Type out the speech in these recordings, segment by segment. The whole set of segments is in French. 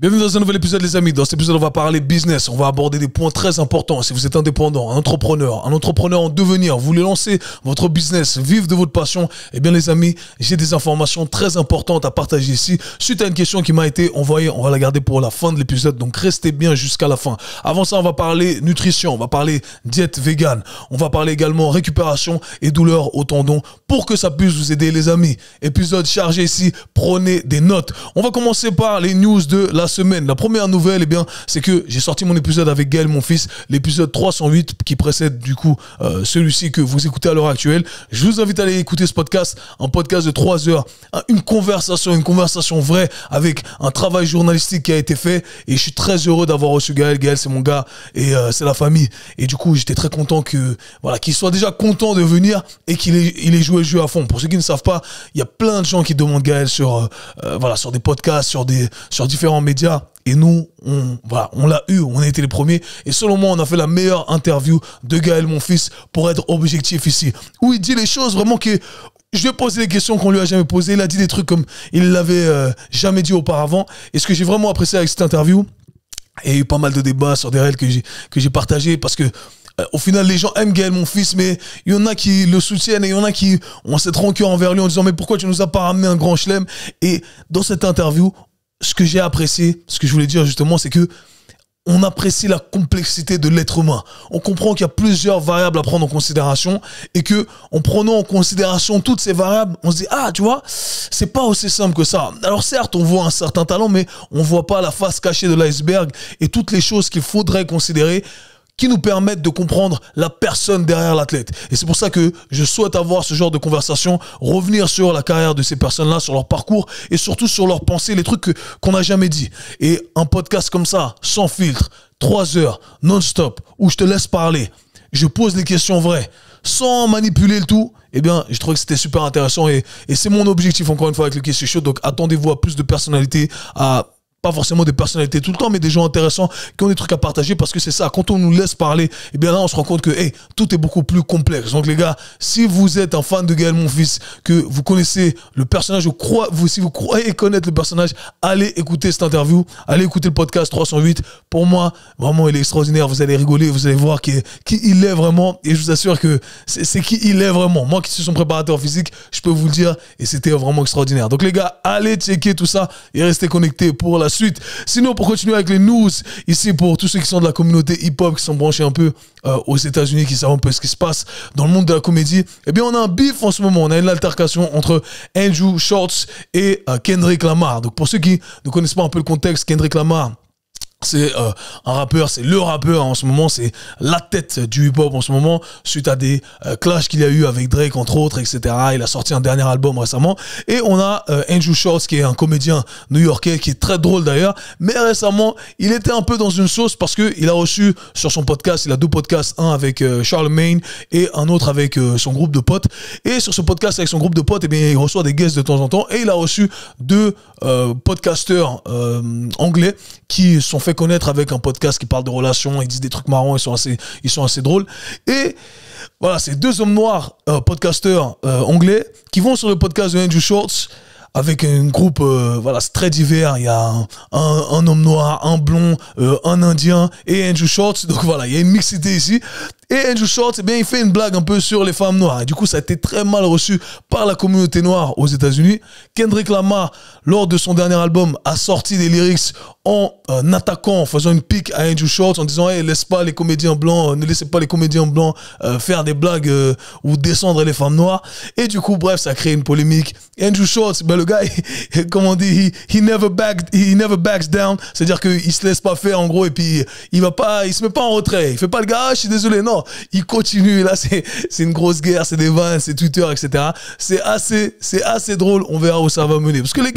Bienvenue dans un nouvel épisode les amis. Dans cet épisode on va parler business, on va aborder des points très importants. Si vous êtes indépendant, un entrepreneur en devenir, vous voulez lancer votre business, vivre de votre passion, eh bien les amis, j'ai des informations très importantes à partager ici. Suite à une question qui m'a été envoyée, on va la garder pour la fin de l'épisode, donc restez bien jusqu'à la fin. Avant ça on va parler nutrition, on va parler diète vegan, on va parler également récupération et douleur au tendon pour que ça puisse vous aider les amis. Épisode chargé ici, prenez des notes. On va commencer par les news de la semaine. La première nouvelle, eh bien, c'est que j'ai sorti mon épisode avec Gaël, mon fils, l'épisode 308 qui précède du coup celui-ci que vous écoutez à l'heure actuelle. Je vous invite à aller écouter ce podcast, un podcast de 3 heures, une conversation vraie avec un travail journalistique qui a été fait et je suis très heureux d'avoir reçu Gaël. Gaël, c'est mon gars et c'est la famille et du coup, j'étais très content que voilà, qu'il soit déjà content de venir et qu'il ait joué le jeu à fond. Pour ceux qui ne savent pas, il y a plein de gens qui demandent Gaël sur sur des podcasts, sur différents médias. Et nous, on l'a eu, on a été les premiers. Et selon moi, on a fait la meilleure interview de Gaël, mon fils, pour être objectif ici. Où il dit les choses vraiment que... Je lui ai posé des questions qu'on lui a jamais posées. Il a dit des trucs comme il l'avait jamais dit auparavant. Et ce que j'ai vraiment apprécié avec cette interview, et il y a eu pas mal de débats sur des réels que j'ai partagés parce que au final, les gens aiment Gaël, mon fils, mais il y en a qui le soutiennent et il y en a qui ont cette rancœur envers lui en disant « Mais pourquoi tu nous as pas ramené un grand chelem ?» Et dans cette interview, ce que j'ai apprécié, ce que je voulais dire justement, c'est que on apprécie la complexité de l'être humain. On comprend qu'il y a plusieurs variables à prendre en considération et que, en prenant en considération toutes ces variables, on se dit, ah, tu vois, c'est pas aussi simple que ça. Alors certes, on voit un certain talent, mais on voit pas la face cachée de l'iceberg et toutes les choses qu'il faudrait considérer qui nous permettent de comprendre la personne derrière l'athlète. Et c'est pour ça que je souhaite avoir ce genre de conversation, revenir sur la carrière de ces personnes-là, sur leur parcours et surtout sur leurs pensées, les trucs qu'on n'a jamais dit. Et un podcast comme ça, sans filtre, 3 heures, non-stop, où je te laisse parler, je pose les questions vraies, sans manipuler le tout, eh bien, je trouvais que c'était super intéressant et c'est mon objectif, encore une fois, avec le Question Show. Donc, attendez-vous à plus de personnalités, pas forcément des personnalités tout le temps, mais des gens intéressants qui ont des trucs à partager parce que c'est ça, quand on nous laisse parler, eh bien là on se rend compte que hey, tout est beaucoup plus complexe. Donc les gars, si vous êtes un fan de Gaël, mon fils, que vous connaissez le personnage, si vous croyez connaître le personnage, allez écouter cette interview, allez écouter le podcast 308. Pour moi, vraiment il est extraordinaire, vous allez rigoler, vous allez voir qui il est vraiment et je vous assure que c'est qui il est vraiment. Moi qui suis son préparateur physique, je peux vous le dire et c'était vraiment extraordinaire. Donc les gars, allez checker tout ça et restez connectés pour la suite. Sinon, pour continuer avec les news, ici pour tous ceux qui sont de la communauté hip-hop, qui sont branchés un peu aux États-Unis, qui savent un peu ce qui se passe dans le monde de la comédie, eh bien, on a un beef en ce moment. On a une altercation entre Andrew Schulz et Kendrick Lamar. Donc, pour ceux qui ne connaissent pas un peu le contexte, Kendrick Lamar, c'est un rappeur, c'est le rappeur en ce moment, c'est la tête du hip-hop en ce moment, suite à des clashs qu'il y a eu avec Drake entre autres, etc. Il a sorti un dernier album récemment. Et on a Andrew Schulz qui est un comédien new-yorkais qui est très drôle d'ailleurs. Mais récemment, il était un peu dans une sauce parce qu'il a reçu sur son podcast, il a 2 podcasts, un avec Charlemagne et un autre avec son groupe de potes. Et sur ce podcast avec son groupe de potes, eh bien, il reçoit des guests de temps en temps. Et il a reçu 2 podcasteurs anglais qui sont fait connaître avec un podcast qui parle de relations, ils disent des trucs marrants, ils sont assez drôles. Et voilà, c'est 2 hommes noirs, podcasteurs anglais, qui vont sur le podcast de Andrew Schulz avec un groupe, voilà, c'est très divers. Il y a un homme noir, un blond, un indien et Andrew Schulz. Donc voilà, il y a une mixité ici. Et Andrew Schulz, eh bien, il fait une blague un peu sur les femmes noires. Et du coup, ça a été très mal reçu par la communauté noire aux États-Unis. Kendrick Lamar, lors de son dernier album, a sorti des lyrics en attaquant, en faisant une pique à Andrew Schulz, en disant hey, ne laissez pas les comédiens blancs faire des blagues ou descendre les femmes noires. Et du coup, bref, ça a créé une polémique. Andrew Schulz, ben, le gars, comme on dit, he never backs down. C'est-à-dire qu'il se laisse pas faire, en gros, et puis il se met pas en retrait. Il fait pas le gars, je suis désolé, non. Il continue, là, c'est une grosse guerre, c'est des vannes, c'est Twitter, etc. C'est assez drôle, on verra où ça va mener. Parce que les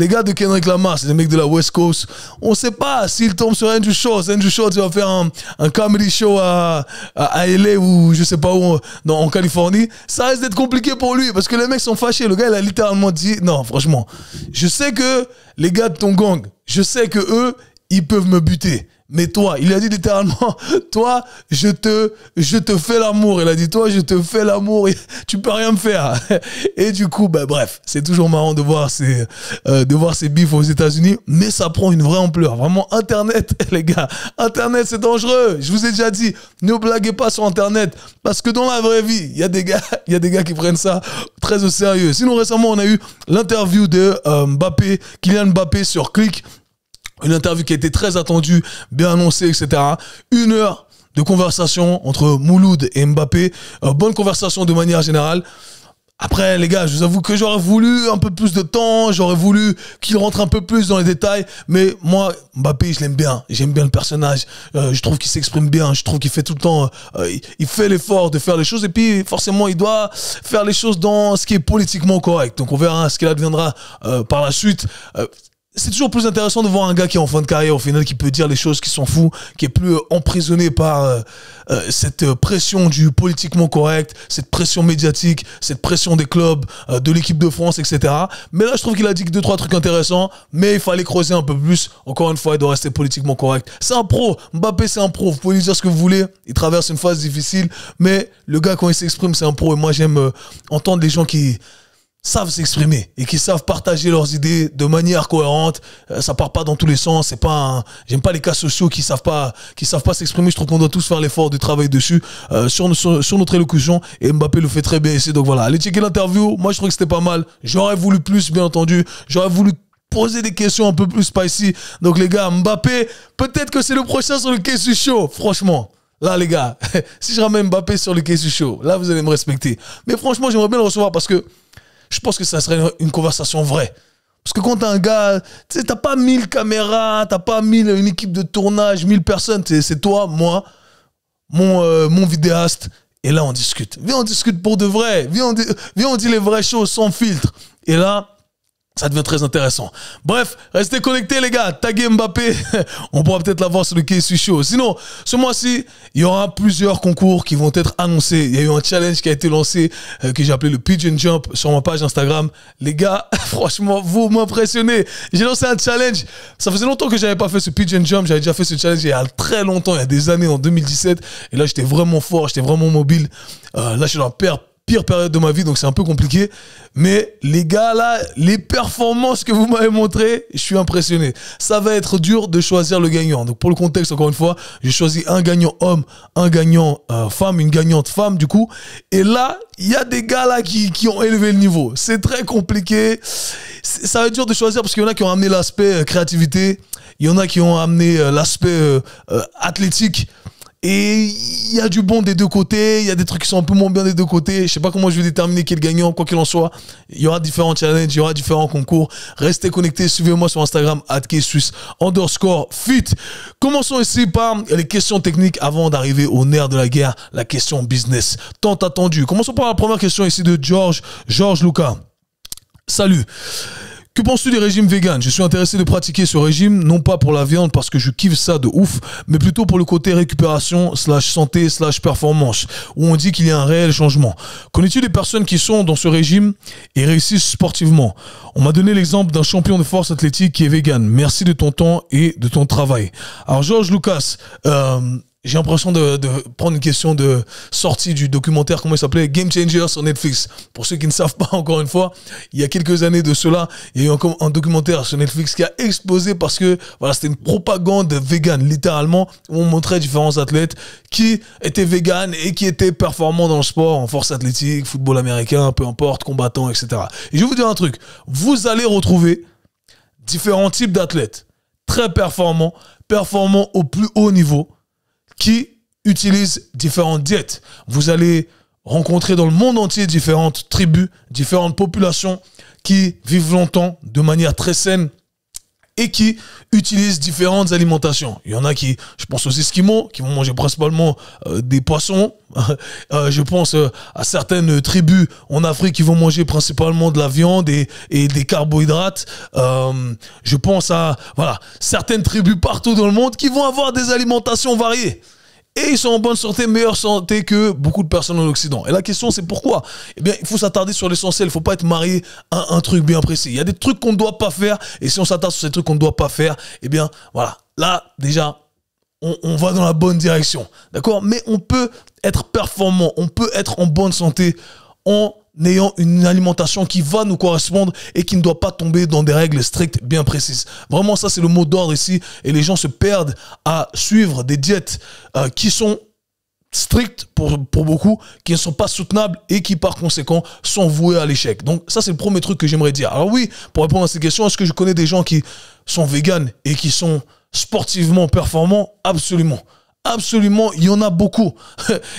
gars de Kendrick Lamar, c'est des mecs de la West Coast, on sait pas s'ils tombent sur Andrew Schulz. Andrew Schulz va faire un comedy show à LA ou je sais pas où, en Californie. Ça risque d'être compliqué pour lui parce que les mecs sont fâchés. Le gars, il a littéralement dit, non, franchement, je sais que les gars de ton gang, je sais que eux, ils peuvent me buter. mais toi, il a dit littéralement, toi, je te fais l'amour. Il a dit, toi, je te fais l'amour et tu peux rien me faire. Et du coup, bah, bref, c'est toujours marrant de voir ces bifs aux États-Unis, mais ça prend une vraie ampleur. Vraiment, Internet, les gars, Internet, c'est dangereux. Je vous ai déjà dit, ne blaguez pas sur Internet, parce que dans la vraie vie, il y a des gars qui prennent ça très au sérieux. Sinon, récemment, on a eu l'interview de Kylian Mbappé sur Click. Une interview qui a été très attendue, bien annoncée, etc. 1 heure de conversation entre Mouloud et Mbappé. Bonne conversation de manière générale. Après, les gars, je vous avoue que j'aurais voulu un peu plus de temps, j'aurais voulu qu'il rentre un peu plus dans les détails, mais moi, Mbappé, je l'aime bien, j'aime bien le personnage, je trouve qu'il s'exprime bien, je trouve qu'il fait tout le temps, il fait l'effort de faire les choses, et puis forcément, il doit faire les choses dans ce qui est politiquement correct. Donc on verra ce qu'il adviendra par la suite. C'est toujours plus intéressant de voir un gars qui est en fin de carrière, au final, qui peut dire les choses, qui s'en fout, qui est plus emprisonné par cette pression du politiquement correct, cette pression médiatique, cette pression des clubs, de l'équipe de France, etc. Mais là, je trouve qu'il a dit 2-3 trucs intéressants, mais il fallait creuser un peu plus. Encore une fois, il doit rester politiquement correct. C'est un pro. Mbappé, c'est un pro. Vous pouvez lui dire ce que vous voulez. Il traverse une phase difficile, mais le gars, quand il s'exprime, c'est un pro. Et moi, j'aime entendre les gens qui savent s'exprimer et qui savent partager leurs idées de manière cohérente. Ça part pas dans tous les sens. C'est pas j'aime pas les cas sociaux qui savent pas s'exprimer. Je trouve qu'on doit tous faire l'effort de travailler dessus sur notre élocution, et Mbappé le fait très bien ici. Donc voilà, allez checker l'interview. Moi je trouve que c'était pas mal. J'aurais voulu plus, bien entendu. J'aurais voulu poser des questions un peu plus spicy. Donc les gars, Mbappé, peut-être que c'est le prochain sur le Kessu Show, franchement. Là, les gars, si je ramène Mbappé sur le Kessu Show, là, vous allez me respecter. Mais franchement, j'aimerais bien le recevoir parce que je pense que ça serait une conversation vraie. Parce que quand t'as un gars, tu sais, t'as pas 1000 caméras, t'as pas une équipe de tournage, 1000 personnes, c'est toi, moi, mon vidéaste, et là on discute. Viens, on discute pour de vrai. Viens, on dit les vraies choses sans filtre. Et là, ça devient très intéressant. Bref, restez connectés les gars. Taguez Mbappé. On pourra peut-être l'avoir sur le Kessu Show. Sinon, ce mois-ci, il y aura plusieurs concours qui vont être annoncés. Il y a eu un challenge qui a été lancé que j'ai appelé le Pigeon Jump sur ma page Instagram. Les gars, franchement, vous m'impressionnez. J'ai lancé un challenge. Ça faisait longtemps que j'avais pas fait ce Pigeon Jump. J'avais déjà fait ce challenge il y a très longtemps, il y a des années, en 2017. Et là, j'étais vraiment fort, j'étais vraiment mobile. Là, je suis dans la pire période de ma vie, donc c'est un peu compliqué. Mais les gars, là, les performances que vous m'avez montrées, je suis impressionné. Ça va être dur de choisir le gagnant. Donc pour le contexte, encore une fois, j'ai choisi un gagnant homme, un gagnant femme, une gagnante femme, du coup. Et là, il y a des gars là qui ont élevé le niveau. C'est très compliqué. Ça va être dur de choisir parce qu'il y en a qui ont amené l'aspect créativité. Il y en a qui ont amené l'aspect athlétique. Et il y a du bon des deux côtés, il y a des trucs qui sont un peu moins bien des deux côtés. Je sais pas comment je vais déterminer qui est le gagnant, quoi qu'il en soit. Il y aura différents challenges, il y aura différents concours. Restez connectés, suivez-moi sur Instagram, @Kessus_fit. Commençons ici par les questions techniques avant d'arriver au nerf de la guerre, la question business, tant attendue. Commençons par la première question ici de George Lucas. Salut. Que penses-tu des régimes véganes? Je suis intéressé de pratiquer ce régime, non pas pour la viande parce que je kiffe ça de ouf, mais plutôt pour le côté récupération, /santé, /performance, où on dit qu'il y a un réel changement. Connais-tu des personnes qui sont dans ce régime et réussissent sportivement? On m'a donné l'exemple d'un champion de force athlétique qui est vegan. Merci de ton temps et de ton travail. Alors George Lucas, j'ai l'impression de prendre une question de sortie du documentaire, comment il s'appelait, Game Changer sur Netflix. Pour ceux qui ne savent pas, encore une fois, il y a quelques années de cela, il y a eu un documentaire sur Netflix qui a explosé parce que voilà, c'était une propagande vegan, littéralement, où on montrait différents athlètes qui étaient vegan et qui étaient performants dans le sport, en force athlétique, football américain, peu importe, combattants, etc. Et je vais vous dire un truc, vous allez retrouver différents types d'athlètes, très performants au plus haut niveau, qui utilisent différentes diètes. Vous allez rencontrer dans le monde entier différentes tribus, différentes populations qui vivent longtemps de manière très saine et qui utilisent différentes alimentations. Il y en a qui, je pense aux Esquimaux, qui vont manger principalement des poissons. Je pense à certaines tribus en Afrique qui vont manger principalement de la viande et des carbohydrates. Je pense à certaines tribus partout dans le monde qui vont avoir des alimentations variées. Et ils sont en bonne santé, meilleure santé que beaucoup de personnes en Occident. Et la question, c'est pourquoi? Eh bien, il faut s'attarder sur l'essentiel. Il ne faut pas être marié à un truc bien précis. Il y a des trucs qu'on ne doit pas faire. Et si on s'attarde sur ces trucs qu'on ne doit pas faire, eh bien, voilà. Là, déjà, on va dans la bonne direction. D'accord? Mais on peut être performant, on peut être en bonne santé en ayant une alimentation qui va nous correspondre et qui ne doit pas tomber dans des règles strictes bien précises. Vraiment, ça, c'est le mot d'ordre ici. Et les gens se perdent à suivre des diètes qui sont strictes pour beaucoup, qui ne sont pas soutenables et qui, par conséquent, sont voués à l'échec. Donc, ça, c'est le premier truc que j'aimerais dire. Alors oui, pour répondre à cette question, est-ce que je connais des gens qui sont véganes et qui sont sportivement performants? Absolument. Absolument, il y en a beaucoup.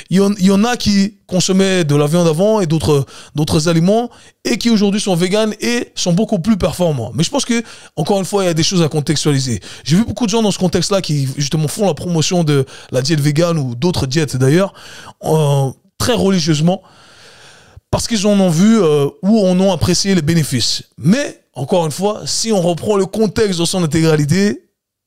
Il y en a qui consommaient de la viande avant et d'autres aliments et qui aujourd'hui sont véganes et sont beaucoup plus performants. Mais je pense que, encore une fois, il y a des choses à contextualiser. J'ai vu beaucoup de gens dans ce contexte-là qui, justement, font la promotion de la diète végane ou d'autres diètes d'ailleurs, très religieusement, parce qu'ils en ont vu ou en ont apprécié les bénéfices. Mais, encore une fois, si on reprend le contexte dans son intégralité,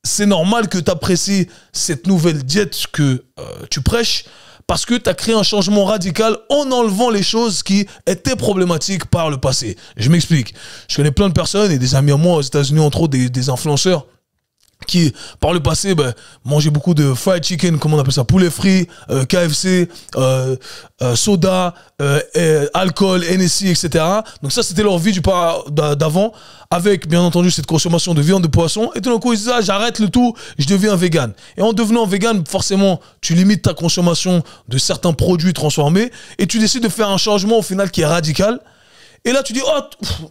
c'est normal que tu apprécies cette nouvelle diète que tu prêches parce que tu as créé un changement radical en enlevant les choses qui étaient problématiques par le passé. Je m'explique. Je connais plein de personnes et des amis à moi aux États-Unis, entre autres des influenceurs, qui, par le passé, mangeaient beaucoup de fried chicken, comment on appelle ça, poulet frit, KFC, soda, alcool, NSI, etc. Donc ça, c'était leur vie d'avant, avec, bien entendu, cette consommation de viande, de poisson. Et tout d'un coup, ils disaient, ah, j'arrête le tout, je deviens vegan. Et en devenant vegan, forcément, tu limites ta consommation de certains produits transformés et tu décides de faire un changement, au final, qui est radical. Et là, tu dis, oh,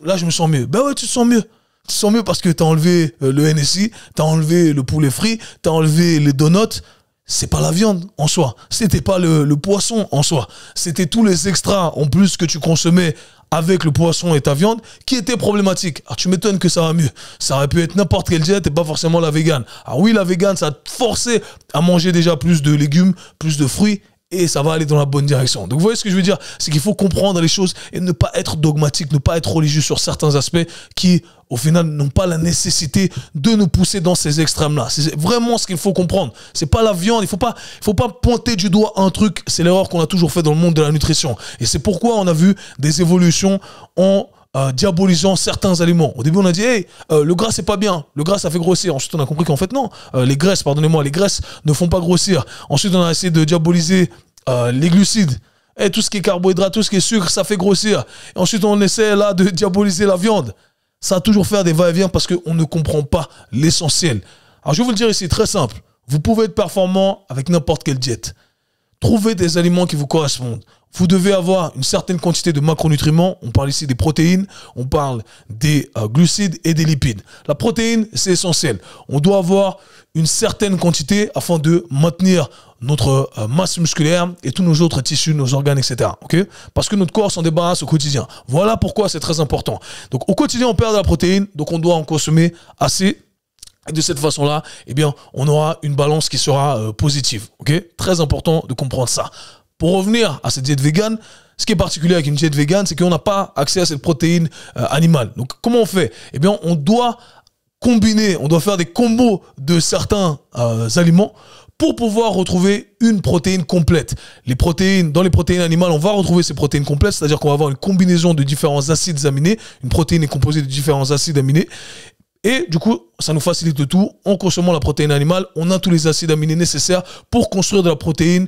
là, je me sens mieux. Ben ouais, tu te sens mieux. Tu te sens mieux parce que tu as enlevé le NSI, tu as enlevé le poulet frit, tu as enlevé les donuts. C'est pas la viande en soi. C'était pas le poisson en soi. C'était tous les extras en plus que tu consommais avec le poisson et ta viande qui étaient problématiques. Alors tu m'étonnes que ça va mieux. Ça aurait pu être n'importe quelle diète et pas forcément la végane. Alors oui, la végane, ça a forcé à manger déjà plus de légumes, plus de fruits. Et ça va aller dans la bonne direction. Donc vous voyez ce que je veux dire? C'est qu'il faut comprendre les choses et ne pas être dogmatique, ne pas être religieux sur certains aspects qui, au final, n'ont pas la nécessité de nous pousser dans ces extrêmes-là. C'est vraiment ce qu'il faut comprendre. C'est pas la viande, il faut pas pointer du doigt un truc. C'est l'erreur qu'on a toujours fait dans le monde de la nutrition. Et c'est pourquoi on a vu des évolutions en diabolisant certains aliments. Au début, on a dit, hey, le gras, c'est pas bien. Le gras, ça fait grossir. Ensuite, on a compris qu'en fait, non. Les graisses, pardonnez-moi, les graisses ne font pas grossir. Ensuite, on a essayé de diaboliser les glucides. Et tout ce qui est carbohydrate, tout ce qui est sucre, ça fait grossir. Et ensuite, on essaie là de diaboliser la viande. Ça a toujours fait des va-et-vient parce qu'on ne comprend pas l'essentiel. Alors, je vais vous le dire ici, très simple. Vous pouvez être performant avec n'importe quelle diète. Trouvez des aliments qui vous correspondent. Vous devez avoir une certaine quantité de macronutriments. On parle ici des protéines, on parle des glucides et des lipides. La protéine, c'est essentiel. On doit avoir une certaine quantité afin de maintenir notre masse musculaire et tous nos autres tissus, nos organes, etc. Okay? Parce que notre corps s'en débarrasse au quotidien. Voilà pourquoi c'est très important. Donc au quotidien, on perd de la protéine, donc on doit en consommer assez. Et de cette façon-là, eh bien, on aura une balance qui sera positive. Okay? Très important de comprendre ça. Pour revenir à cette diète végane, ce qui est particulier avec une diète végane, c'est qu'on n'a pas accès à cette protéine animale. Donc, comment on fait? Eh bien, on doit combiner, on doit faire des combos de certains aliments pour pouvoir retrouver une protéine complète. Les protéines, dans les protéines animales, on va retrouver ces protéines complètes, c'est-à-dire qu'on va avoir une combinaison de différents acides aminés. Une protéine est composée de différents acides aminés. Et du coup, ça nous facilite le tout. En consommant la protéine animale, on a tous les acides aminés nécessaires pour construire de la protéine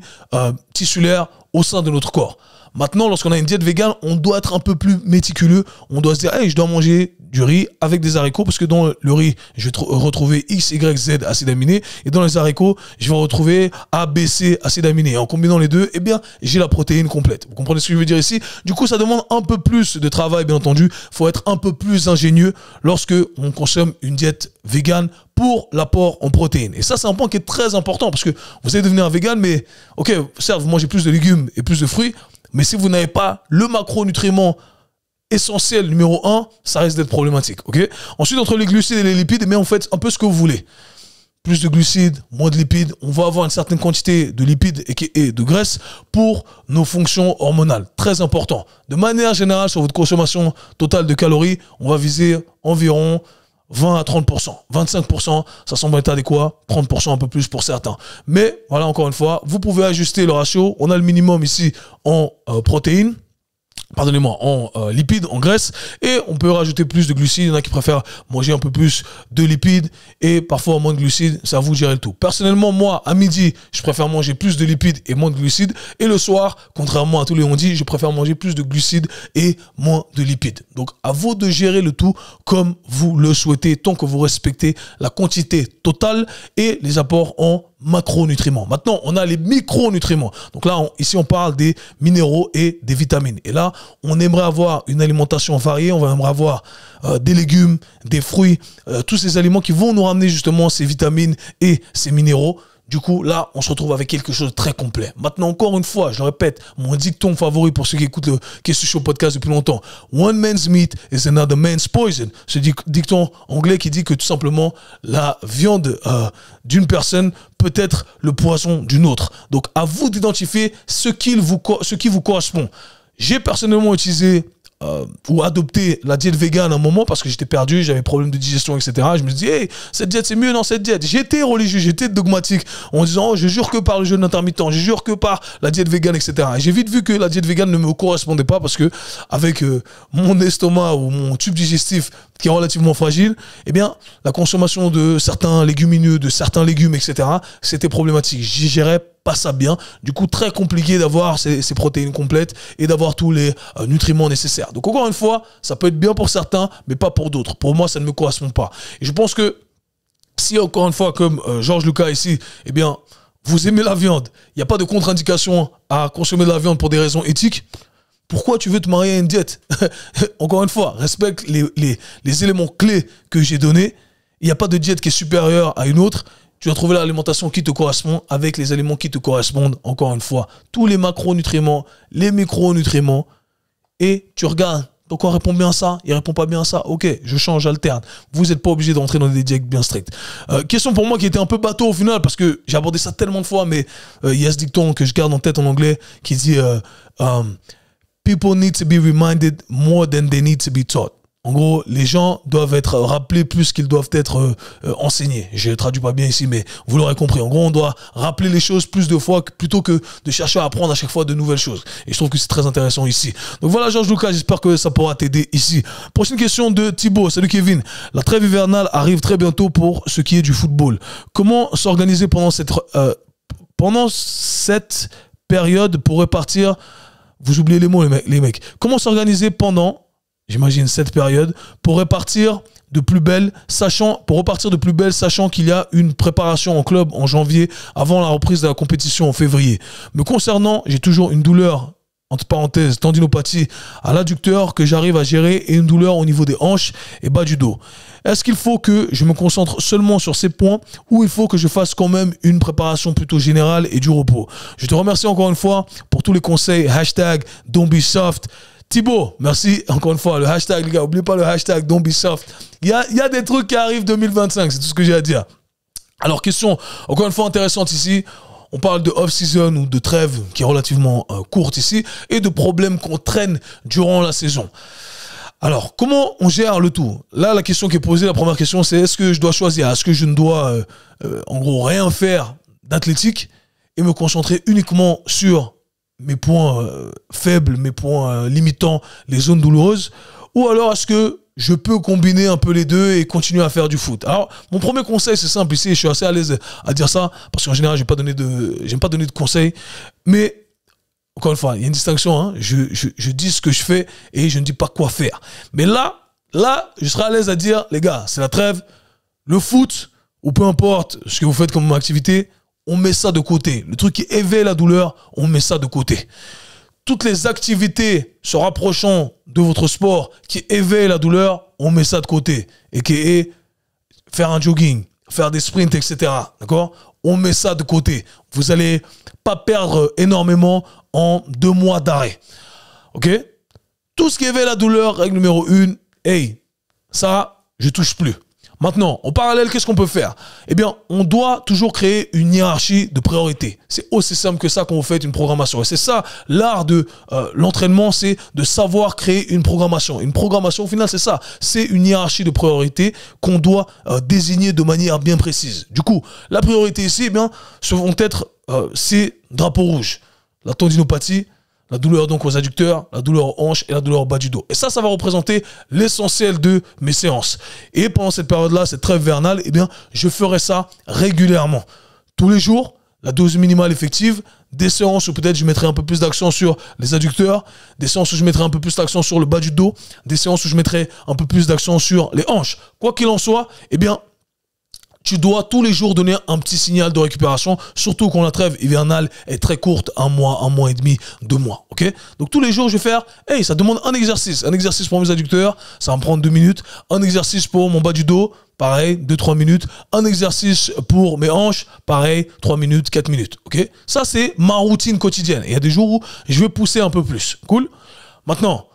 tissulaire au sein de notre corps. Maintenant, lorsqu'on a une diète végane, on doit être un peu plus méticuleux. On doit se dire, hey, je dois manger du riz avec des haricots parce que dans le riz, je vais retrouver X, Y, Z acides aminés et dans les haricots, je vais retrouver A, B, C acides aminés. Et en combinant les deux, eh bien, j'ai la protéine complète. Vous comprenez ce que je veux dire ici? Du coup, ça demande un peu plus de travail, bien entendu. Il faut être un peu plus ingénieux lorsque on consomme une diète végane pour l'apport en protéines. Et ça, c'est un point qui est très important parce que vous allez devenir un vegan, mais ok, certes, vous mangez plus de légumes et plus de fruits, mais si vous n'avez pas le macronutriment essentiel numéro 1, ça risque d'être problématique. Okay? Ensuite, entre les glucides et les lipides, mais en fait, un peu ce que vous voulez. Plus de glucides, moins de lipides. On va avoir une certaine quantité de lipides et de graisse pour nos fonctions hormonales. Très important. De manière générale, sur votre consommation totale de calories, on va viser environ 20 à 30%. 25%, ça semble être adéquat. 30%, un peu plus pour certains. Mais, voilà, encore une fois, vous pouvez ajuster le ratio. On a le minimum ici en protéines. pardonnez-moi, en lipides, en graisse, et on peut rajouter plus de glucides. Il y en a qui préfèrent manger un peu plus de lipides et parfois moins de glucides, c'est à vous de gérer le tout. Personnellement, moi, à midi, je préfère manger plus de lipides et moins de glucides, et le soir, contrairement à tous les on-dit, je préfère manger plus de glucides et moins de lipides. Donc, à vous de gérer le tout comme vous le souhaitez, tant que vous respectez la quantité totale et les apports en macronutriments. Maintenant, on a les micronutriments. Donc là, ici, on parle des minéraux et des vitamines. Et là, on aimerait avoir une alimentation variée. On va aimerait avoir des légumes, des fruits, tous ces aliments qui vont nous ramener justement ces vitamines et ces minéraux. Du coup, là, on se retrouve avec quelque chose de très complet. Maintenant, encore une fois, je le répète, mon dicton favori pour ceux qui écoutent le Question Show podcast depuis longtemps. One man's meat is another man's poison. Ce dicton anglais qui dit que tout simplement, la viande d'une personne peut être le poison d'une autre. Donc, à vous d'identifier ce qui vous correspond. J'ai personnellement utilisé ou adopter la diète végane à un moment parce que j'étais perdu, j'avais problème de digestion, etc. Je me suis dit, hey, cette diète c'est mieux, non, cette diète. J'étais religieux, j'étais dogmatique en disant, oh, je jure que par le jeûne intermittent, je jure que par la diète végane, etc. Et j'ai vite vu que la diète végane ne me correspondait pas parce que avec mon estomac ou mon tube digestif qui est relativement fragile, eh bien, la consommation de certains légumineux, de certains légumes, etc., c'était problématique. J'y gérais pas ça bien. Du coup, très compliqué d'avoir ces protéines complètes et d'avoir tous les nutriments nécessaires. Donc, encore une fois, ça peut être bien pour certains, mais pas pour d'autres. Pour moi, ça ne me correspond pas. Et je pense que si, encore une fois, comme Georges Lucas ici, eh bien, vous aimez la viande, il n'y a pas de contre-indication à consommer de la viande pour des raisons éthiques, pourquoi tu veux te marier à une diète? Encore une fois, respecte les éléments clés que j'ai donnés. Il n'y a pas de diète qui est supérieure à une autre. Tu dois trouver l'alimentation qui te correspond avec les aliments qui te correspondent. Encore une fois, tous les macronutriments, les micronutriments. Et tu regardes, donc on répond bien à ça, il répond pas bien à ça. Ok, je change, j'alterne. Vous n'êtes pas obligé d'entrer dans des diètes bien strictes. Question pour moi qui était un peu bateau au final parce que j'ai abordé ça tellement de fois, mais il y a ce dicton que je garde en tête en anglais qui dit people need to be reminded more than they need to be taught. En gros, les gens doivent être rappelés plus qu'ils doivent être enseignés. Je ne traduis pas bien ici, mais vous l'aurez compris. En gros, on doit rappeler les choses plus de fois plutôt que de chercher à apprendre à chaque fois de nouvelles choses. Et je trouve que c'est très intéressant ici. Donc voilà, Georges Lucas, j'espère que ça pourra t'aider ici. Prochaine question de Thibaut. Salut Kevin. La trêve hivernale arrive très bientôt pour ce qui est du football. Comment s'organiser pendant cette période pour répartir... Vous oubliez les mots, les mecs. Comment s'organiser pendant... J'imagine cette période, pour repartir de plus belle, sachant qu'il y a une préparation en club en janvier avant la reprise de la compétition en février. Me concernant, j'ai toujours une douleur, entre parenthèses, tendinopathie à l'adducteur que j'arrive à gérer et une douleur au niveau des hanches et bas du dos. Est-ce qu'il faut que je me concentre seulement sur ces points ou il faut que je fasse quand même une préparation plutôt générale et du repos? Je te remercie encore une fois pour tous les conseils. Hashtag Don't Be Soft. Thibaut, merci encore une fois. Le hashtag, les gars, n'oubliez pas le hashtag Don't Be Soft. Il y a des trucs qui arrivent 2025, c'est tout ce que j'ai à dire. Alors, question encore une fois intéressante ici. On parle de off-season ou de trêve qui est relativement courte ici et de problèmes qu'on traîne durant la saison. Alors, comment on gère le tout? Là, la question qui est posée, la première question, c'est est-ce que je dois choisir? Est-ce que je ne dois, en gros, rien faire d'athlétique et me concentrer uniquement sur mes points faibles, mes points limitants, les zones douloureuses? Ou alors est-ce que je peux combiner un peu les deux et continuer à faire du foot? Alors, mon premier conseil, c'est simple ici, je suis assez à l'aise à dire ça, parce qu'en général, j'aime pas donner de conseils, mais encore une fois, il y a une distinction, hein, je dis ce que je fais et je ne dis pas quoi faire. Mais là, je serai à l'aise à dire, les gars, c'est la trêve, le foot, ou peu importe ce que vous faites comme activité, on met ça de côté. Le truc qui éveille la douleur, on met ça de côté. Toutes les activités se rapprochant de votre sport qui éveillent la douleur, on met ça de côté. Et qui est faire un jogging, faire des sprints, etc. D'accord? On met ça de côté. Vous n'allez pas perdre énormément en 2 mois d'arrêt. Ok? Tout ce qui éveille la douleur, règle numéro 1, hey, ça, je touche plus. Maintenant, en parallèle, qu'est-ce qu'on peut faire? Eh bien, on doit toujours créer une hiérarchie de priorités. C'est aussi simple que ça quand vous faites une programmation. Et c'est ça, l'art de l'entraînement, c'est de savoir créer une programmation. Une programmation, au final, c'est ça. C'est une hiérarchie de priorités qu'on doit désigner de manière bien précise. Du coup, la priorité ici, eh bien, ce vont être ces drapeaux rouges. La tendinopathie, la douleur donc aux adducteurs, la douleur aux hanches et la douleur au bas du dos. Et ça va représenter l'essentiel de mes séances. Et pendant cette période-là, cette trêve vernale, eh bien, je ferai ça régulièrement. Tous les jours, la dose minimale effective, des séances où peut-être je mettrai un peu plus d'accent sur les adducteurs, des séances où je mettrai un peu plus d'accent sur le bas du dos, des séances où je mettrai un peu plus d'accent sur les hanches. Quoi qu'il en soit, eh bien, tu dois tous les jours donner un petit signal de récupération, surtout quand la trêve hivernale est très courte, 1 mois et demi, 2 mois, ok? Donc tous les jours, je vais faire, hey, ça demande un exercice pour mes adducteurs, ça va me prendre 2 minutes, un exercice pour mon bas du dos, pareil, 2-3 minutes, un exercice pour mes hanches, pareil, 3 minutes, 4 minutes, ok? Ça, c'est ma routine quotidienne. Et il y a des jours où je vais pousser un peu plus, cool? Maintenant,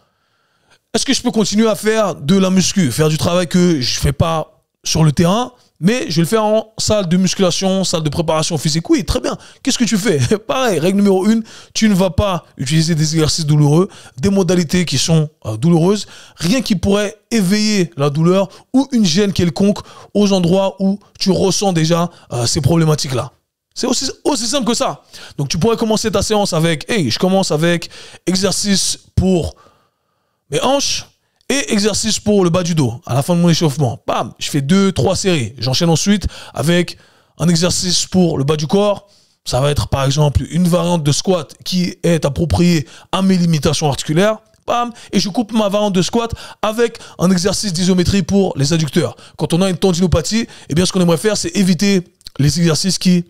est-ce que je peux continuer à faire de la muscu, faire du travail que je fais pas sur le terrain, mais je vais le faire en salle de musculation, salle de préparation physique? Oui, très bien. Qu'est-ce que tu fais? Pareil, règle numéro 1, tu ne vas pas utiliser des exercices douloureux, des modalités qui sont douloureuses, rien qui pourrait éveiller la douleur ou une gêne quelconque aux endroits où tu ressens déjà ces problématiques-là. C'est aussi simple que ça. Donc tu pourrais commencer ta séance avec, hey, je commence avec exercice pour mes hanches, et exercice pour le bas du dos. À la fin de mon échauffement, bam, je fais 2-3 séries. J'enchaîne ensuite avec un exercice pour le bas du corps. Ça va être par exemple une variante de squat qui est appropriée à mes limitations articulaires. Bam, et je coupe ma variante de squat avec un exercice d'isométrie pour les adducteurs. Quand on a une tendinopathie, eh bien ce qu'on aimerait faire, c'est éviter les exercices qui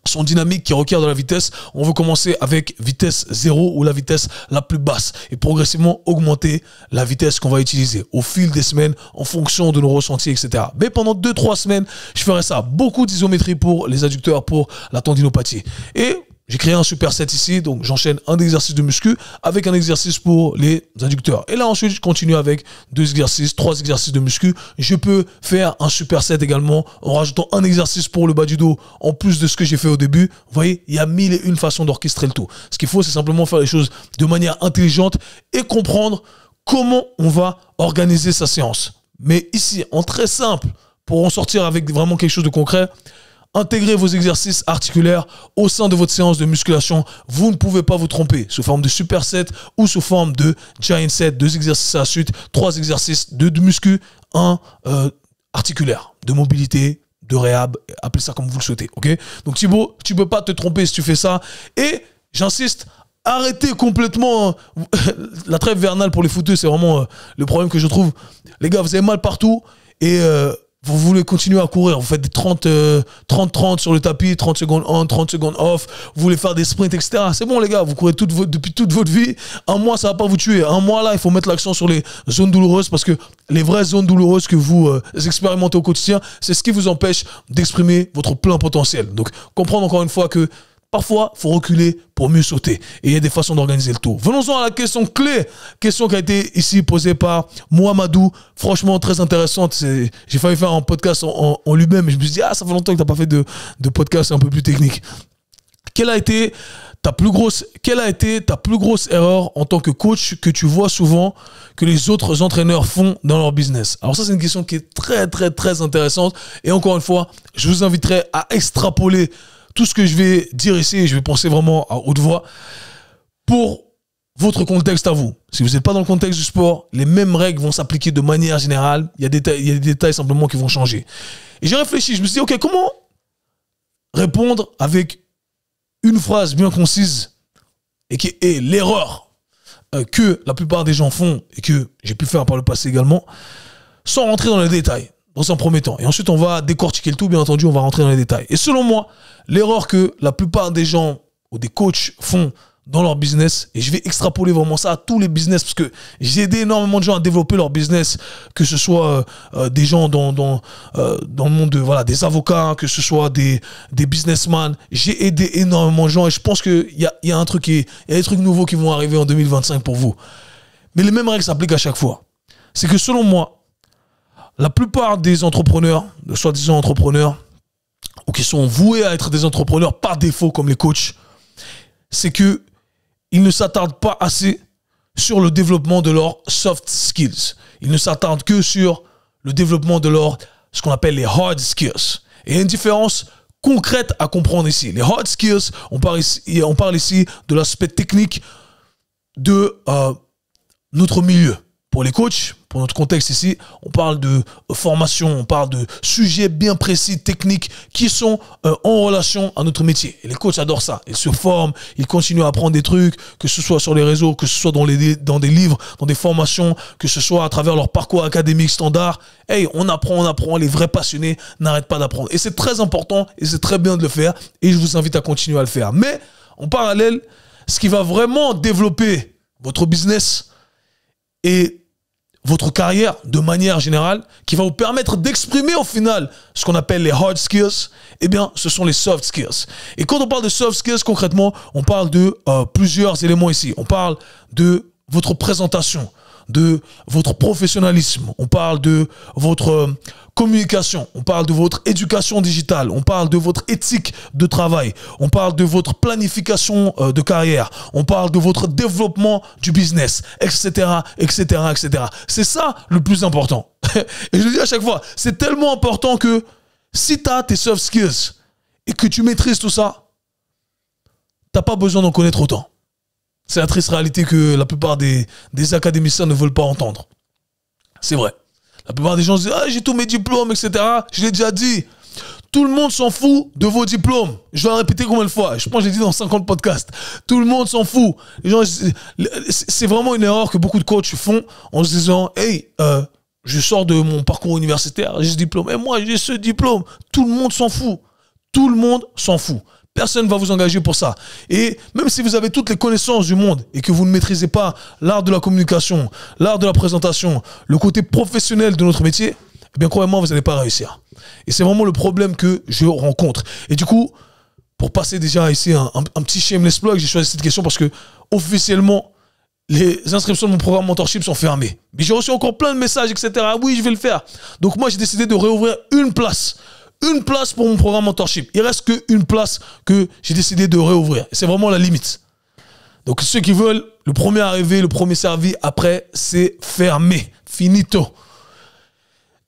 sont dynamiques, qui requièrent de la vitesse. On veut commencer avec vitesse 0 ou la vitesse la plus basse et progressivement augmenter la vitesse qu'on va utiliser au fil des semaines en fonction de nos ressentis, etc. Mais pendant 2-3 semaines, je ferai ça. Beaucoup d'isométrie pour les adducteurs, pour la tendinopathie. Et j'ai créé un superset ici, donc j'enchaîne un exercice de muscu avec un exercice pour les adducteurs. Et là ensuite, je continue avec 2 exercices, 3 exercices de muscu. Je peux faire un superset également en rajoutant un exercice pour le bas du dos en plus de ce que j'ai fait au début. Vous voyez, il y a 1001 façons d'orchestrer le tout. Ce qu'il faut, c'est simplement faire les choses de manière intelligente et comprendre comment on va organiser sa séance. Mais ici, en très simple, pour en sortir avec vraiment quelque chose de concret, intégrez vos exercices articulaires au sein de votre séance de musculation. Vous ne pouvez pas vous tromper. Sous forme de superset ou sous forme de giant set, 2 exercices à la suite, 3 exercices de muscu, 1 articulaire, de mobilité, de réhab, appelez ça comme vous le souhaitez. Ok? Donc Thibaut, tu ne peux pas te tromper si tu fais ça. Et j'insiste, arrêtez complètement la trêve vernale pour les footeux. C'est vraiment le problème que je trouve. Les gars, vous avez mal partout et vous voulez continuer à courir, vous faites des 30-30 sur le tapis, 30 secondes on, 30 secondes off, vous voulez faire des sprints, etc. C'est bon les gars, vous courez depuis toute votre vie. Un mois, ça va pas vous tuer. Un mois là, il faut mettre l'accent sur les zones douloureuses parce que les vraies zones douloureuses que vous expérimentez au quotidien, c'est ce qui vous empêche d'exprimer votre plein potentiel. Donc, comprendre encore une fois que parfois, il faut reculer pour mieux sauter. Et il y a des façons d'organiser le tout. Venons-en à la question clé. Question qui a été ici posée par Mohamedou. Franchement, très intéressante. J'ai failli faire un podcast en lui-même. Mais je me suis dit, ah, ça fait longtemps que tu n'as pas fait de podcast un peu plus technique. Quelle a été ta plus grosse erreur en tant que coach que tu vois souvent que les autres entraîneurs font dans leur business? Alors ça, c'est une question qui est très, très, très intéressante. Et encore une fois, je vous inviterai à extrapoler tout ce que je vais dire ici, et je vais penser vraiment à haute voix, pour votre contexte à vous. Si vous n'êtes pas dans le contexte du sport, les mêmes règles vont s'appliquer de manière générale. Il y a des détails simplement qui vont changer. Et j'ai réfléchi, je me suis dit, ok, comment répondre avec une phrase bien concise et qui est l'erreur que la plupart des gens font et que j'ai pu faire par le passé également, sans rentrer dans les détails. Dans un premier temps. Et ensuite, on va décortiquer le tout, bien entendu, on va rentrer dans les détails. Et selon moi, l'erreur que la plupart des gens ou des coachs font dans leur business, et je vais extrapoler vraiment ça à tous les business, parce que j'ai aidé énormément de gens à développer leur business, que ce soit des gens dans le monde de, voilà, des avocats, que ce soit des businessmen. J'ai aidé énormément de gens, et je pense qu'il y a un truc, il y a des trucs nouveaux qui vont arriver en 2025 pour vous. Mais les mêmes règles s'appliquent à chaque fois. C'est que selon moi, la plupart des entrepreneurs, de soi-disant entrepreneurs, ou qui sont voués à être des entrepreneurs par défaut comme les coachs, c'est qu'ils ne s'attardent pas assez sur le développement de leurs soft skills. Ils ne s'attardent que sur le développement de ce qu'on appelle les hard skills. Et il y a une différence concrète à comprendre ici. Les hard skills, on parle ici de l'aspect technique de notre milieu. Pour les coachs, pour notre contexte ici, on parle de formation, on parle de sujets bien précis, techniques, qui sont en relation à notre métier. Et les coachs adorent ça. Ils se forment, ils continuent à apprendre des trucs, que ce soit sur les réseaux, que ce soit dans des livres, dans des formations, que ce soit à travers leur parcours académique standard. Hey, on apprend, les vrais passionnés n'arrêtent pas d'apprendre. Et c'est très important et c'est très bien de le faire. Et je vous invite à continuer à le faire. Mais, en parallèle, ce qui va vraiment développer votre business et votre carrière de manière générale, qui va vous permettre d'exprimer au final ce qu'on appelle les hard skills, eh bien, ce sont les soft skills. Et quand on parle de soft skills, concrètement, on parle de plusieurs éléments ici. On parle de votre présentation, de votre professionnalisme, on parle de votre communication, on parle de votre éducation digitale, on parle de votre éthique de travail, on parle de votre planification de carrière, on parle de votre développement du business, etc., etc., etc. C'est ça le plus important. Et je le dis à chaque fois, c'est tellement important que si tu as tes soft skills et que tu maîtrises tout ça, tu n'as pas besoin d'en connaître autant. C'est la triste réalité que la plupart des académiciens ne veulent pas entendre. C'est vrai. La plupart des gens se disent « Ah, j'ai tous mes diplômes, etc. » Je l'ai déjà dit. Tout le monde s'en fout de vos diplômes. Je vais le répéter combien de fois? Je pense que je l'ai dit dans 50 podcasts. Tout le monde s'en fout. Les gens, c'est vraiment une erreur que beaucoup de coachs font en se disant « Hey, je sors de mon parcours universitaire, j'ai ce diplôme. Et moi, j'ai ce diplôme. » Tout le monde s'en fout. Tout le monde s'en fout. Personne ne va vous engager pour ça. Et même si vous avez toutes les connaissances du monde et que vous ne maîtrisez pas l'art de la communication, l'art de la présentation, le côté professionnel de notre métier, eh bien, croyez-moi, vous n'allez pas réussir. Et c'est vraiment le problème que je rencontre. Et du coup, pour passer déjà ici un petit shameless plug, j'ai choisi cette question parce que officiellement, les inscriptions de mon programme mentorship sont fermées. Mais j'ai reçu encore plein de messages, etc. Oui, je vais le faire. Donc moi, j'ai décidé de réouvrir une place. Une place pour mon programme mentorship. Il reste qu'une place que j'ai décidé de réouvrir. C'est vraiment la limite. Donc ceux qui veulent, le premier arrivé, le premier servi, après, c'est fermé. Finito.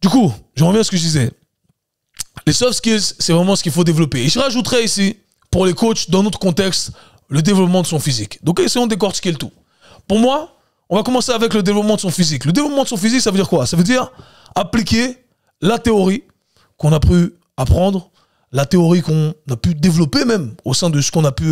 Du coup, je reviens à ce que je disais. Les soft skills, c'est vraiment ce qu'il faut développer. Et je rajouterais ici, pour les coachs, dans notre contexte, le développement de son physique. Donc essayons de décortiquer le tout. Pour moi, on va commencer avec le développement de son physique. Le développement de son physique, ça veut dire quoi? Ça veut dire appliquer la théorie qu'on a pu apprendre, la théorie qu'on a pu développer même au sein de ce qu'on a pu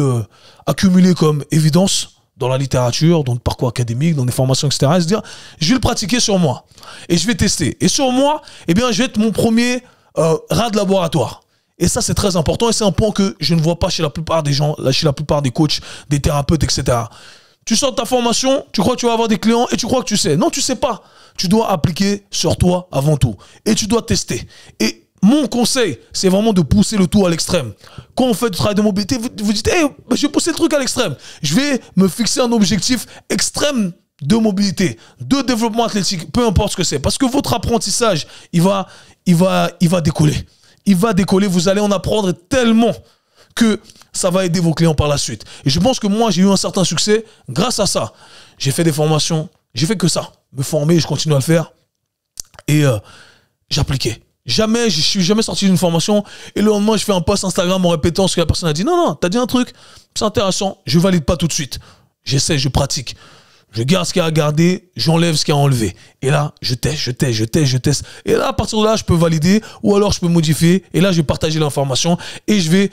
accumuler comme évidence dans la littérature, dans le parcours académique, dans des formations, etc. Et se dire, je vais le pratiquer sur moi et je vais tester. Et sur moi, eh bien, je vais être mon premier rat de laboratoire. Et ça, c'est très important et c'est un point que je ne vois pas chez la plupart des gens, chez la plupart des coachs, des thérapeutes, etc. Tu sors de ta formation, tu crois que tu vas avoir des clients et tu crois que tu sais. Non, tu sais pas. Tu dois appliquer sur toi avant tout. Et tu dois tester. Et mon conseil, c'est vraiment de pousser le tout à l'extrême. Quand on fait du travail de mobilité, vous dites, hey, je vais pousser le truc à l'extrême. Je vais me fixer un objectif extrême de mobilité, de développement athlétique, peu importe ce que c'est. Parce que votre apprentissage, il va décoller. Il va décoller, vous allez en apprendre tellement que ça va aider vos clients par la suite. Et je pense que moi, j'ai eu un certain succès grâce à ça. J'ai fait des formations, j'ai fait que ça. Me former, je continue à le faire. Et j'appliquais. Jamais, je suis jamais sorti d'une formation et le lendemain, je fais un post Instagram en répétant ce que la personne a dit. Non, non, t'as dit un truc, c'est intéressant, je valide pas tout de suite. J'essaie, je pratique. Je garde ce qu'il y a à garder, j'enlève ce qu'il y a à enlever. Et là, je teste. Et là, à partir de là, je peux valider ou alors je peux modifier. Et là, je vais partager l'information et je vais,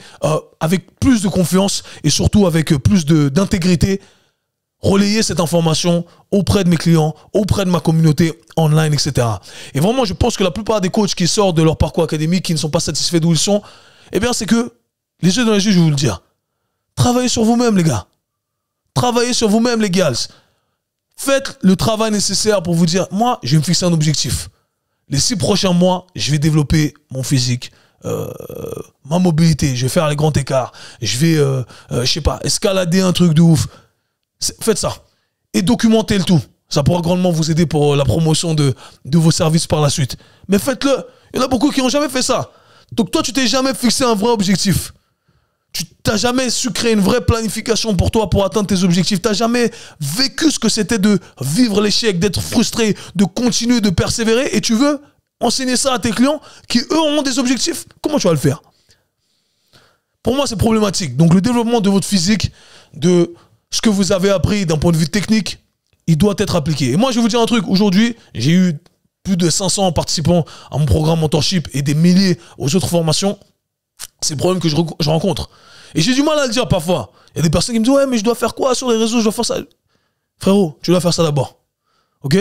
avec plus de confiance et surtout avec plus d'intégrité, relayer cette information auprès de mes clients, auprès de ma communauté online, etc. Et vraiment, je pense que la plupart des coachs qui sortent de leur parcours académique, qui ne sont pas satisfaits d'où ils sont, eh bien, c'est que, les yeux dans les yeux, je vais vous le dire, travaillez sur vous-même, les gars. Travaillez sur vous-même, les gars. Faites le travail nécessaire pour vous dire, moi, je vais me fixer un objectif. Les 6 prochains mois, je vais développer mon physique, ma mobilité, je vais faire les grands écarts, je vais, je sais pas, escalader un truc de ouf. Faites ça et documentez le tout. Ça pourra grandement vous aider pour la promotion de vos services par la suite. Mais faites-le. Il y en a beaucoup qui n'ont jamais fait ça. Donc toi, tu t'es jamais fixé un vrai objectif. Tu n'as jamais su créer une vraie planification pour toi pour atteindre tes objectifs. Tu n'as jamais vécu ce que c'était de vivre l'échec, d'être frustré, de continuer, de persévérer. Et tu veux enseigner ça à tes clients qui, eux, ont des objectifs. Comment tu vas le faire? Pour moi, c'est problématique. Donc le développement de votre physique, de ce que vous avez appris d'un point de vue technique, il doit être appliqué. Et moi, je vais vous dire un truc. Aujourd'hui, j'ai eu plus de 500 participants à mon programme mentorship et des milliers aux autres formations. C'est le problème que je rencontre. Et j'ai du mal à le dire parfois. Il y a des personnes qui me disent « Ouais, mais je dois faire quoi sur les réseaux? Je dois faire ça. » Frérot, tu dois faire ça d'abord. Ok?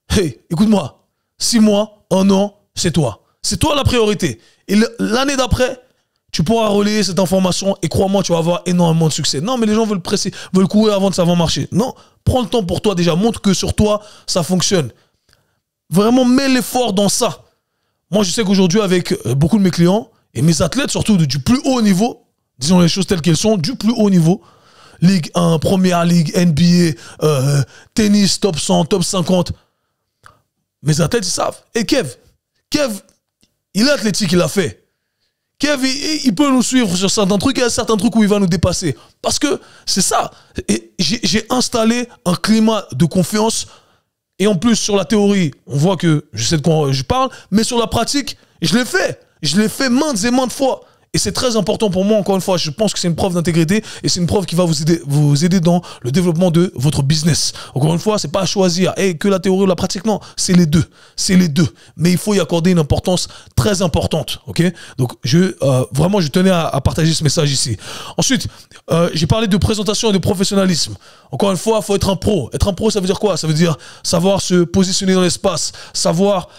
Hey, écoute-moi. 6 mois, 1 an, c'est toi. C'est toi la priorité. Et l'année d'après, tu pourras relayer cette information et crois-moi, tu vas avoir énormément de succès. Non, mais les gens veulent presser, veulent courir avant de savoir marcher. Non, prends le temps pour toi déjà. Montre que sur toi, ça fonctionne. Vraiment, mets l'effort dans ça. Moi, je sais qu'aujourd'hui, avec beaucoup de mes clients et mes athlètes, surtout du plus haut niveau, disons les choses telles qu'elles sont, du plus haut niveau, Ligue 1, Première Ligue, NBA, tennis, top 100, top 50, mes athlètes, ils savent. Et Kev, il est athlétique, il l'a fait. Kev, il peut nous suivre sur certains trucs, et il y a certains trucs où il va nous dépasser. Parce que c'est ça. J'ai installé un climat de confiance. Et en plus, sur la théorie, on voit que je sais de quoi je parle, mais sur la pratique, je l'ai fait. Je l'ai fait maintes et maintes fois. Et c'est très important pour moi, encore une fois, je pense que c'est une preuve d'intégrité et c'est une preuve qui va vous aider dans le développement de votre business. Encore une fois, c'est pas à choisir que la théorie ou la pratique, non, c'est les deux. C'est les deux. Mais il faut y accorder une importance très importante, ok? Donc, vraiment, je tenais à partager ce message ici. Ensuite, j'ai parlé de présentation et de professionnalisme. Encore une fois, il faut être un pro. Être un pro, ça veut dire quoi? Ça veut dire savoir se positionner dans l'espace, savoir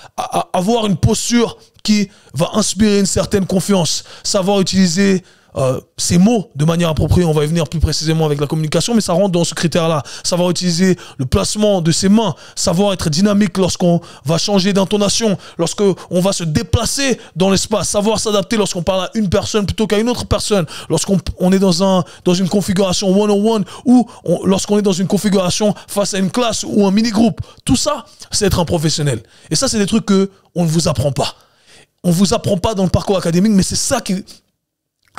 avoir une posture qui va inspirer une certaine confiance, savoir utiliser ces mots de manière appropriée. On va y venir plus précisément avec la communication, mais ça rentre dans ce critère-là. Savoir utiliser le placement de ses mains, savoir être dynamique lorsqu'on va changer d'intonation, lorsqu'on va se déplacer dans l'espace, savoir s'adapter lorsqu'on parle à une personne plutôt qu'à une autre personne, lorsqu'on est dans une configuration one-on-one ou lorsqu'on est dans une configuration face à une classe ou un mini-groupe. Tout ça, c'est être un professionnel. Et ça, c'est des trucs qu'on ne vous apprend pas. On ne vous apprend pas dans le parcours académique, mais c'est ça qui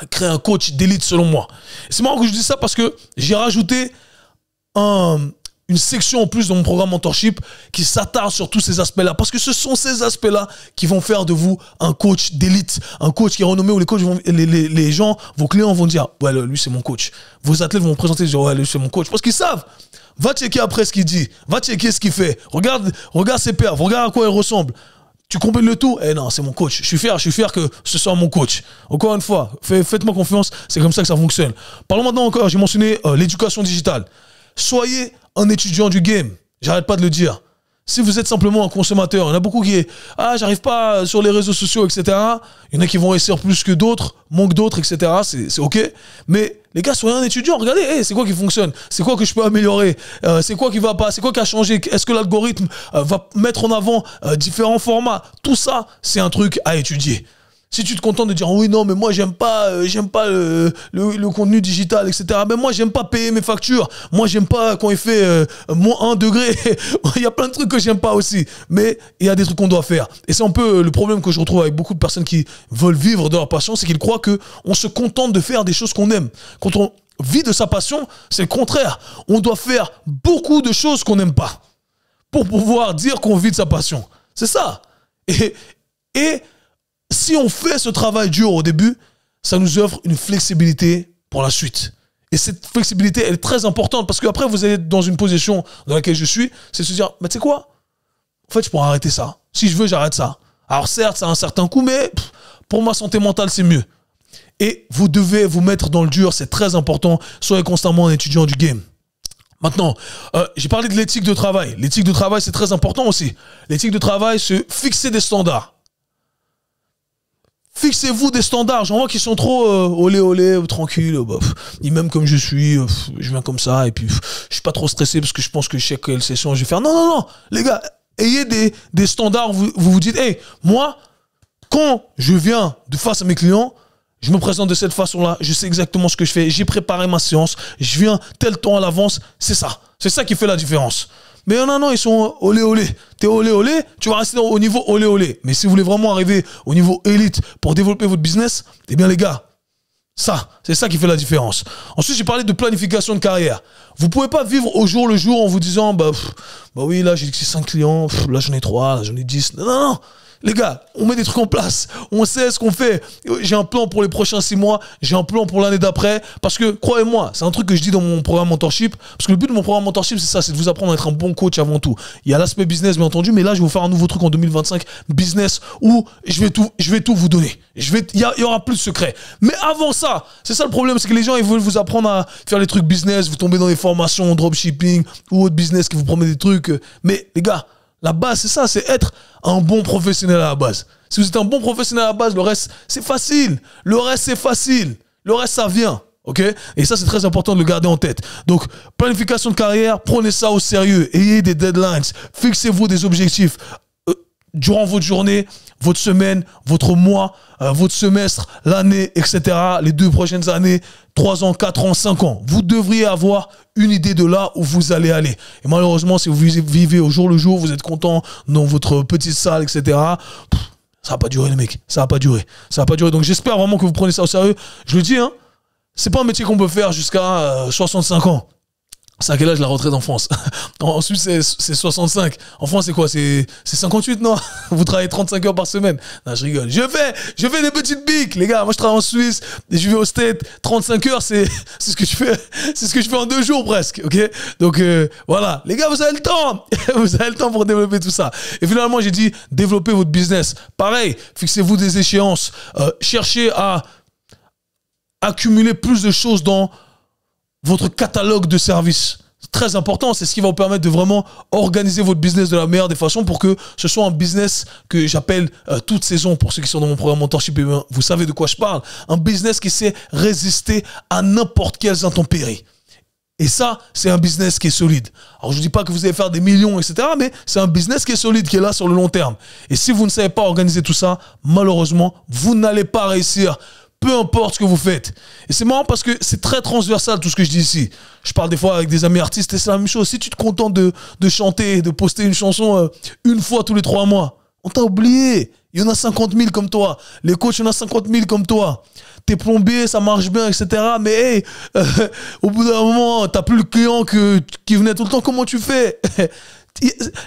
crée un coach d'élite selon moi. C'est marrant que je dis ça parce que j'ai rajouté une section en plus dans mon programme mentorship qui s'attarde sur tous ces aspects-là. Parce que ce sont ces aspects-là qui vont faire de vous un coach d'élite, un coach qui est renommé où les gens, vos clients vont dire « Ouais, lui c'est mon coach ». Vos athlètes vont vous présenter et dire « Ouais, lui c'est mon coach ». Parce qu'ils savent. Va checker après ce qu'il dit, va checker ce qu'il fait. Regarde ses perfs, regarde à quoi il ressemble. Tu complètes le tout? Eh non, c'est mon coach. Je suis fier que ce soit mon coach. Encore une fois, faites-moi confiance, c'est comme ça que ça fonctionne. Parlons maintenant encore, j'ai mentionné l'éducation digitale. Soyez un étudiant du game. J'arrête pas de le dire. Si vous êtes simplement un consommateur, il y en a beaucoup qui est « Ah, j'arrive pas sur les réseaux sociaux, etc. » Il y en a qui vont réussir plus que d'autres, manque d'autres, etc. C'est OK. Mais les gars, soyez un étudiant. Regardez, c'est quoi qui fonctionne? C'est quoi que je peux améliorer? C'est quoi qui va pas? C'est quoi qui a changé? Est-ce que l'algorithme va mettre en avant différents formats? Tout ça, c'est un truc à étudier. Si tu te contentes de dire « Oui, non, mais moi, j'aime pas le contenu digital, etc. » Mais moi, j'aime pas payer mes factures. Moi, j'aime pas quand il fait moins 1 degré. Il y a plein de trucs que j'aime pas aussi. Mais il y a des trucs qu'on doit faire. Et c'est un peu le problème que je retrouve avec beaucoup de personnes qui veulent vivre de leur passion, c'est qu'ils croient qu'on se contente de faire des choses qu'on aime. Quand on vit de sa passion, c'est le contraire. On doit faire beaucoup de choses qu'on n'aime pas pour pouvoir dire qu'on vit de sa passion. C'est ça. Et si on fait ce travail dur au début, ça nous offre une flexibilité pour la suite. Et cette flexibilité, elle est très importante parce qu'après, vous allez être dans une position dans laquelle je suis, c'est se dire, mais tu sais quoi? En fait, je pourrais arrêter ça. Si je veux, j'arrête ça. Alors certes, ça a un certain coût, mais pour ma santé mentale, c'est mieux. Et vous devez vous mettre dans le dur, c'est très important. Soyez constamment un étudiant du game. Maintenant, j'ai parlé de l'éthique de travail. L'éthique de travail, c'est très important aussi. L'éthique de travail, c'est fixer des standards. Fixez-vous des standards. J'en vois qui sont trop olé, tranquille. Ils m'aiment comme je suis. Je viens comme ça. Et puis, je suis pas trop stressé parce que je pense que chaque session, je vais faire. Non. Les gars, ayez des standards. Vous vous dites, hey, moi, quand je viens de face à mes clients, je me présente de cette façon-là. Je sais exactement ce que je fais. J'ai préparé ma séance. Je viens tel temps à l'avance. C'est ça. C'est ça qui fait la différence. Mais non, ils sont olé. T'es olé, tu vas rester au niveau olé. Mais si vous voulez vraiment arriver au niveau élite pour développer votre business, eh bien les gars, c'est ça qui fait la différence. Ensuite, j'ai parlé de planification de carrière. Vous pouvez pas vivre au jour le jour en vous disant, bah oui, là j'ai 5 clients, là j'en ai 3, là j'en ai 10. Non. Les gars, on met des trucs en place. On sait ce qu'on fait. J'ai un plan pour les prochains 6 mois. J'ai un plan pour l'année d'après. Parce que, croyez-moi, c'est un truc que je dis dans mon programme mentorship. Parce que le but de mon programme mentorship, c'est ça, c'est de vous apprendre à être un bon coach avant tout. Il y a l'aspect business, bien entendu, mais là, je vais vous faire un nouveau truc en 2025, business, où je vais tout vous donner. Il y aura plus de secrets. Mais avant ça, c'est ça le problème, c'est que les gens, ils veulent vous apprendre à faire les trucs business, vous tombez dans des formations, dropshipping, ou autre business qui vous promet des trucs. Mais, les gars, la base, c'est ça, c'est être un bon professionnel à la base. Si vous êtes un bon professionnel à la base, le reste, c'est facile. Le reste, c'est facile. Le reste, ça vient. OK? Et ça, c'est très important de le garder en tête. Donc, planification de carrière, prenez ça au sérieux. Ayez des deadlines. Fixez-vous des objectifs. Durant votre journée, votre semaine, votre mois, votre semestre, l'année, etc. Les 2 prochaines années, 3 ans, 4 ans, 5 ans. Vous devriez avoir une idée de là où vous allez aller. Et malheureusement, si vous vivez au jour le jour, vous êtes content dans votre petite salle, etc. Ça va pas durer, les mecs. Ça va pas durer. Ça va pas durer. Donc j'espère vraiment que vous prenez ça au sérieux. Je le dis, hein, c'est pas un métier qu'on peut faire jusqu'à 65 ans. C'est à quel âge la retraite en France? En Suisse, c'est 65. En France, c'est quoi? C'est 58, non? Vous travaillez 35 heures par semaine. Non, je rigole. Je fais des petites biques, les gars. Moi, je travaille en Suisse et je vais au States. 35 heures, c'est ce que je fais. C'est ce que je fais en 2 jours presque, ok? Donc, voilà. Les gars, vous avez le temps. Vous avez le temps pour développer tout ça. Et finalement, j'ai dit, développez votre business. Pareil, fixez-vous des échéances. Cherchez à accumuler plus de choses dans votre catalogue de services. C'est très important, c'est ce qui va vous permettre de vraiment organiser votre business de la meilleure des façons pour que ce soit un business que j'appelle toute saison. Pour ceux qui sont dans mon programme mentorship, vous savez de quoi je parle. Un business qui sait résister à n'importe quelles intempéries. Et ça, c'est un business qui est solide. Alors, je ne dis pas que vous allez faire des millions, etc., mais c'est un business qui est solide, qui est là sur le long terme. Et si vous ne savez pas organiser tout ça, malheureusement, vous n'allez pas réussir. Peu importe ce que vous faites. Et c'est marrant parce que c'est très transversal tout ce que je dis ici. Je parle des fois avec des amis artistes et c'est la même chose. Si tu te contentes de chanter, de poster une chanson une fois tous les 3 mois, on t'a oublié. Il y en a 50 000 comme toi. Les coachs, il y en a 50 000 comme toi. T'es plombier, ça marche bien, etc. Mais hey, au bout d'un moment, t'as plus le client qui venait tout le temps. Comment tu fais?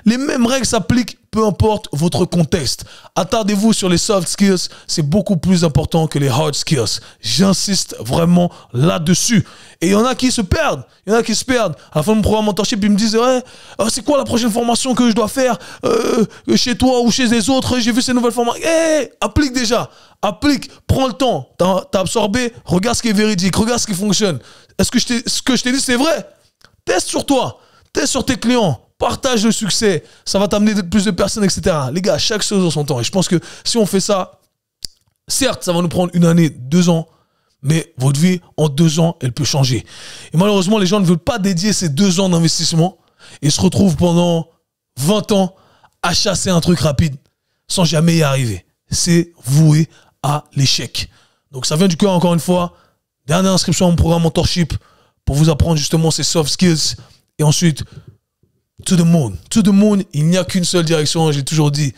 Les mêmes règles s'appliquent peu importe votre contexte. Attardez-vous sur les soft skills, c'est beaucoup plus important que les hard skills. J'insiste vraiment là-dessus. Et il y en a qui se perdent. Il y en a qui se perdent. À la fin de mon programme mentorship, ils me disent ouais, c'est quoi la prochaine formation que je dois faire chez toi ou chez les autres? J'ai vu ces nouvelles formations. Hey, applique déjà. Applique. Prends le temps. T'as absorbé. Regarde ce qui est véridique. Regarde ce qui fonctionne. Est-ce que ce que je t'ai dit, c'est vrai? Teste sur toi. Teste sur tes clients. Partage le succès, ça va t'amener plus de personnes, etc. Les gars, chaque chose en son temps. Et je pense que si on fait ça, certes, ça va nous prendre 1 année, 2 ans, mais votre vie, en 2 ans, elle peut changer. Et malheureusement, les gens ne veulent pas dédier ces 2 ans d'investissement et se retrouvent pendant 20 ans à chasser un truc rapide sans jamais y arriver. C'est voué à l'échec. Donc ça vient du cœur, encore une fois. Dernière inscription à mon programme mentorship pour vous apprendre justement ces soft skills. Et ensuite, to the moon. To the moon, il n'y a qu'une seule direction, j'ai toujours dit.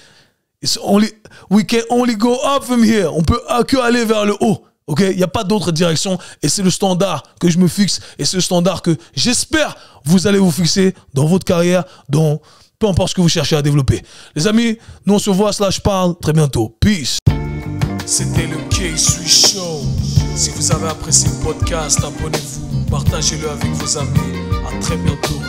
We can only go up from here. On peut que aller vers le haut. Ok? Il n'y a pas d'autre direction. Et c'est le standard que je me fixe. Et c'est le standard que j'espère vous allez vous fixer dans votre carrière, dans peu importe ce que vous cherchez à développer. Les amis, nous on se voit, /, parle très bientôt. Peace. C'était le K-Swiss Show. Si vous avez apprécié le podcast, abonnez-vous, partagez-le avec vos amis. À très bientôt.